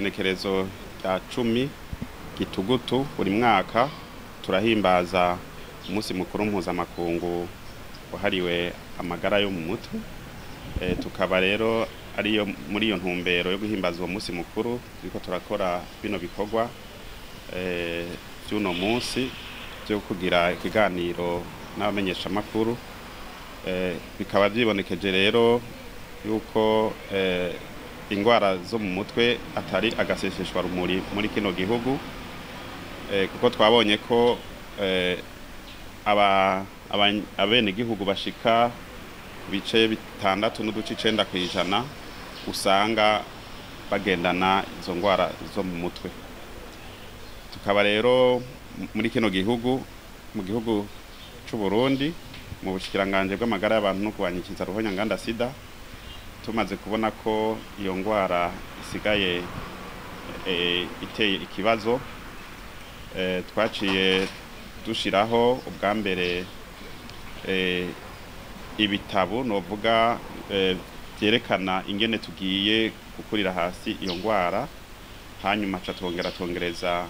igenekerezo rya 10 gitugutu buri mwaka turahimbaza umunsi mukuru mpuzamakungu wahariwe amagara yo mu mutwe. Tukaba rero ariyo muri iyo ntumbero yo guhimbaza uwo munsi mukuru turiko turakora bino bikorwa by'uno munsi byo kugira ikiganiro n'abamenyesha makuru. Bikaba byibonekeje rero yuko ingwara zo mu mutwe atari agaseseshwa rumuri muri kino gihugu, kuko twabonye ko abene gihugu bashika bice 6.9% usanga bagendana izo ngwara zo mu mutwe. Tukaba rero muri kino gihugu, mu gihugu c'u Burundi, mu bushikiranganje bw'amagara y'abantu no kubanyikiza ruhonyanganda sida, tumaze kubona ko iyo ngwara isigaye iteye ikibazo. Twaciye dushiraho ubwa mbere ibitabo novuga byerekana ingene tugiye gukurira hasi iyo ngwara, hanyuma twongereza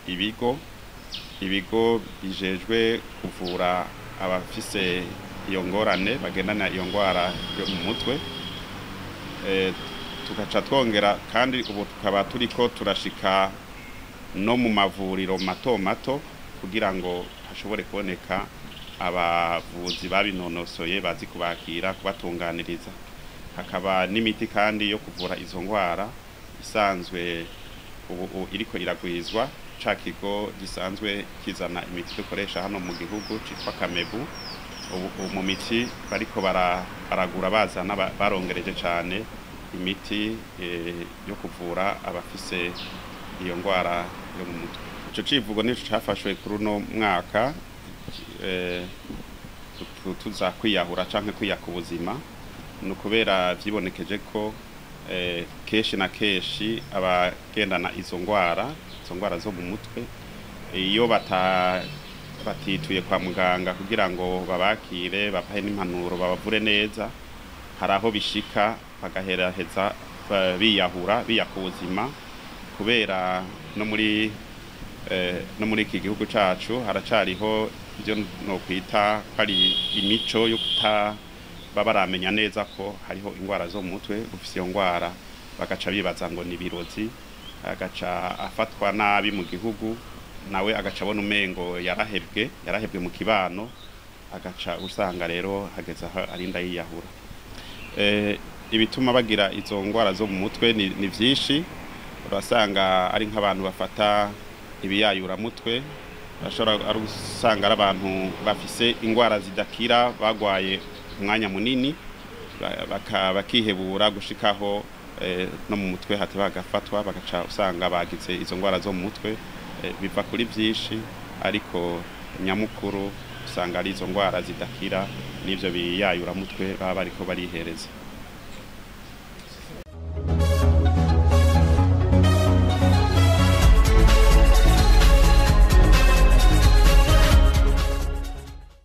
ibigo bijejwe kuvura abafise iyo ngorane bagendana iyo ngwara yo mu mutwe. Tugaca twongera kandi ubu tukaba turiko turashika no mu mavuriro mato mato kugira ngo hashobore kuboneka abavuzi babinonosoye bazi kubakira, kubatunganiriza. Hakaba n'imiti kandi yo kuvura izo ngwara isanzwe ubu iriko iragwizwa. Ca kigo gisanzwe kizana imiti dukoresha hano mu gihugu citwa Kamebu, ubu mu miti bariko baragura bazana barongereje cane imiti yo kuvura abafise iyo ngwara yo mu mutwe. Ico civugo nico cafashwe kuri uno mwaka tuza kwiyahura canke kwiyaka ubuzima, nukubera vyibonekeje ko keshi na keshi abagendana izo ngwara zo mu mutwe iyo batituye kwa muganga kugira ngo babakire babahe n'impanuro babavure neza, haraho bishika bagaheraheza biyahura biyaka ubuzima, kubera no muri iki gihugu cacu haracariho ibyo no kwita ari imico yo baramenya neza ko hariho ingwara zo mu mutwe. Ufise iyo ngwara bagaca bibaza ngo ni birozi, agaca afatwa nabi mu gihugu, nawe agaca abona umengo yarahebwe mu kibano, agaca usanga rero hageza arinda yiyahura. Ibituma bagira izo ngwara zo mu mutwe ni vyinshi. Urasanga ari nk'abantu bafata ibiyayura mutwe, bashobora usanga ari abantu bafise ingwara zidakira bagwaye umwanya munini bakihebura gushikaho no mu mutwe hati bagafatwa, bagaca usanga bagize izo ngwara zo mu mutwe. Biva kuri vyinshi, ariko nyamukuru usanga ari izo ngwara zidakira n'ivyo biyayura mutwe baba bariko barihereza.